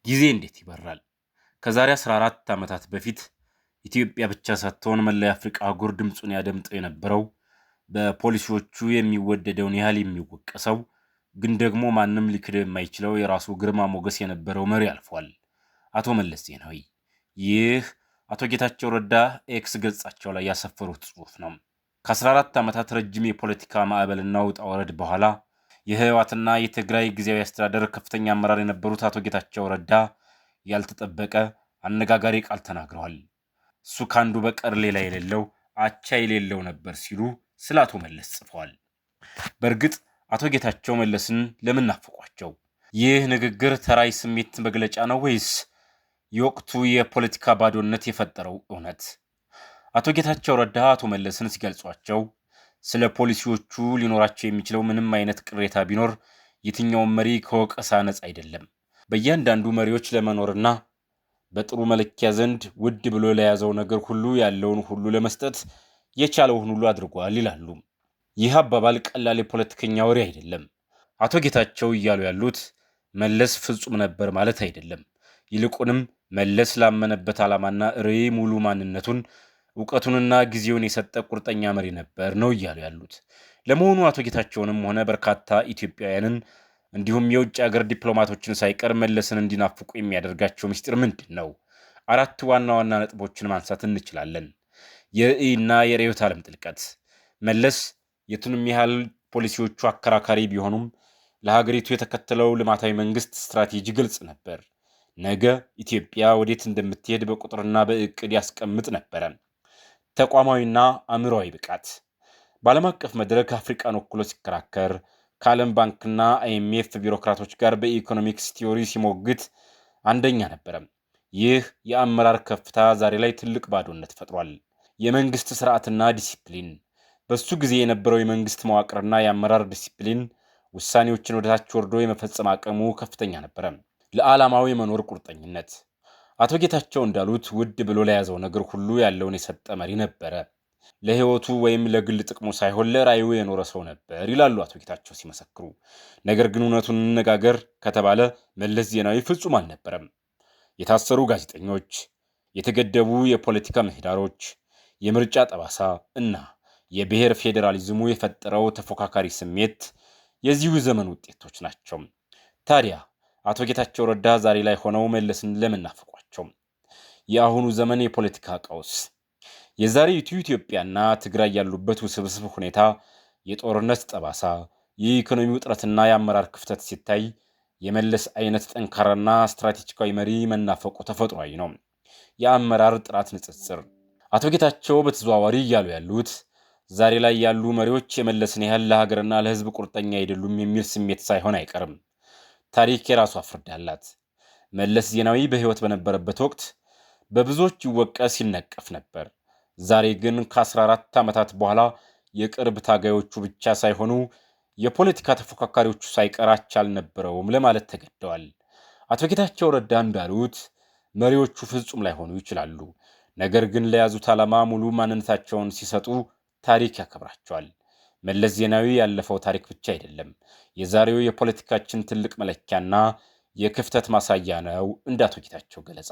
ጊዜ እንዴት ይበራል! ከዛሬ 14 ዓመታት በፊት ኢትዮጵያ ብቻ ሳትሆን መላ የአፍሪካ አህጉር ድምፁን ያደምጠው የነበረው በፖሊሲዎቹ የሚወደደውን ያህል የሚወቀሰው ግን ደግሞ ማንም ሊክደው የማይችለው የራሱ ግርማ ሞገስ የነበረው መሪ አልፏል። አቶ መለስ ዜናዊ። ይህ አቶ ጌታቸው ረዳ ኤክስ ገጻቸው ላይ ያሰፈሩት ጽሑፍ ነው። ከ14 ዓመታት ረጅም የፖለቲካ ማዕበልና ውጣ ወረድ በኋላ የህወሓትና የትግራይ ጊዜያዊ አስተዳደር ከፍተኛ አመራር የነበሩት አቶ ጌታቸው ረዳ ያልተጠበቀ አነጋጋሪ ቃል ተናግረዋል። እሱ ካንዱ በቀር ሌላ የሌለው አቻ የሌለው ነበር ሲሉ ስለ አቶ መለስ ጽፈዋል። በእርግጥ አቶ ጌታቸው መለስን ለምን ናፈቋቸው? ይህ ንግግር ተራይ ስሜት መግለጫ ነው ወይስ የወቅቱ የፖለቲካ ባዶነት የፈጠረው እውነት? አቶ ጌታቸው ረዳ አቶ መለስን ሲገልጿቸው ስለ ፖሊሲዎቹ ሊኖራቸው የሚችለው ምንም አይነት ቅሬታ ቢኖር የትኛውም መሪ ከወቀሳ ነፃ አይደለም። በእያንዳንዱ መሪዎች ለመኖርና በጥሩ መለኪያ ዘንድ ውድ ብሎ ለያዘው ነገር ሁሉ ያለውን ሁሉ ለመስጠት የቻለውን ሁሉ አድርጓል ይላሉ። ይህ አባባል ቀላል የፖለቲከኛ ወሬ አይደለም። አቶ ጌታቸው እያሉ ያሉት መለስ ፍጹም ነበር ማለት አይደለም። ይልቁንም መለስ ላመነበት ዓላማና ርዕይ ሙሉ ማንነቱን እውቀቱንና ጊዜውን የሰጠ ቁርጠኛ መሪ ነበር ነው እያሉ ያሉት። ለመሆኑ አቶ ጌታቸውንም ሆነ በርካታ ኢትዮጵያውያንን እንዲሁም የውጭ ሀገር ዲፕሎማቶችን ሳይቀር መለስን እንዲናፍቁ የሚያደርጋቸው ምስጢር ምንድን ነው? አራት ዋና ዋና ነጥቦችን ማንሳት እንችላለን። የርዕይና የርዕዮተ ዓለም ጥልቀት። መለስ የቱንም ያህል ፖሊሲዎቹ አከራካሪ ቢሆኑም ለሀገሪቱ የተከተለው ልማታዊ መንግስት ስትራቴጂ ግልጽ ነበር። ነገ ኢትዮጵያ ወዴት እንደምትሄድ በቁጥርና በእቅድ ያስቀምጥ ነበረ። ተቋማዊና አእምሯዊ ብቃት። በዓለም አቀፍ መድረክ አፍሪካን ወክሎ ሲከራከር ከዓለም ባንክና አይኤምኤፍ ቢሮክራቶች ጋር በኢኮኖሚክስ ቲዮሪ ሲሞግት አንደኛ ነበረ። ይህ የአመራር ከፍታ ዛሬ ላይ ትልቅ ባዶነት ፈጥሯል። የመንግስት ስርዓትና ዲሲፕሊን። በሱ ጊዜ የነበረው የመንግስት መዋቅርና የአመራር ዲሲፕሊን ውሳኔዎችን ወደታች ወርዶ የመፈጸም አቅሙ ከፍተኛ ነበረ። ለዓላማው የመኖር ቁርጠኝነት። አቶ ጌታቸው እንዳሉት ውድ ብሎ ለያዘው ነገር ሁሉ ያለውን የሰጠ መሪ ነበረ። ለህይወቱ ወይም ለግል ጥቅሙ ሳይሆን ለራዩ የኖረ ሰው ነበር ይላሉ አቶ ጌታቸው ሲመሰክሩ። ነገር ግን እውነቱን እንነጋገር ከተባለ መለስ ዜናዊ ፍጹም አልነበረም። የታሰሩ ጋዜጠኞች፣ የተገደቡ የፖለቲካ ምህዳሮች፣ የምርጫ ጠባሳ እና የብሔር ፌዴራሊዝሙ የፈጠረው ተፎካካሪ ስሜት የዚሁ ዘመን ውጤቶች ናቸው። ታዲያ አቶ ጌታቸው ረዳ ዛሬ ላይ ሆነው መለስን ለምን ናፈቋቸው? የአሁኑ ዘመን የፖለቲካ ቀውስ። የዛሬቱ ኢትዮጵያና ትግራይ ያሉበት ውስብስብ ሁኔታ፣ የጦርነት ጠባሳ፣ የኢኮኖሚ ውጥረትና የአመራር ክፍተት ሲታይ የመለስ አይነት ጠንካራና ስትራቴጂካዊ መሪ መናፈቁ ተፈጥሯዊ ነው። የአመራር ጥራት ንጽጽር። አቶ ጌታቸው በተዘዋዋሪ እያሉ ያሉት ዛሬ ላይ ያሉ መሪዎች የመለስን ያህል ለሀገርና ለሕዝብ ቁርጠኛ አይደሉም የሚል ስሜት ሳይሆን አይቀርም። ታሪክ የራሷ ፍርድ አላት። መለስ ዜናዊ በሕይወት በነበረበት ወቅት በብዙዎች ይወቀስ ይነቀፍ ነበር። ዛሬ ግን ከ14 ዓመታት በኋላ የቅርብ ታጋዮቹ ብቻ ሳይሆኑ የፖለቲካ ተፎካካሪዎቹ ሳይቀር አቻ አልነበረውም ለማለት ተገደዋል። አቶ ጌታቸው ረዳ እንዳሉት መሪዎቹ ፍጹም ላይሆኑ ይችላሉ። ነገር ግን ለያዙት ዓላማ ሙሉ ማንነታቸውን ሲሰጡ ታሪክ ያከብራቸዋል። መለስ ዜናዊ ያለፈው ታሪክ ብቻ አይደለም፣ የዛሬው የፖለቲካችን ትልቅ መለኪያና የክፍተት ማሳያ ነው እንደ አቶ ጌታቸው ገለጻ።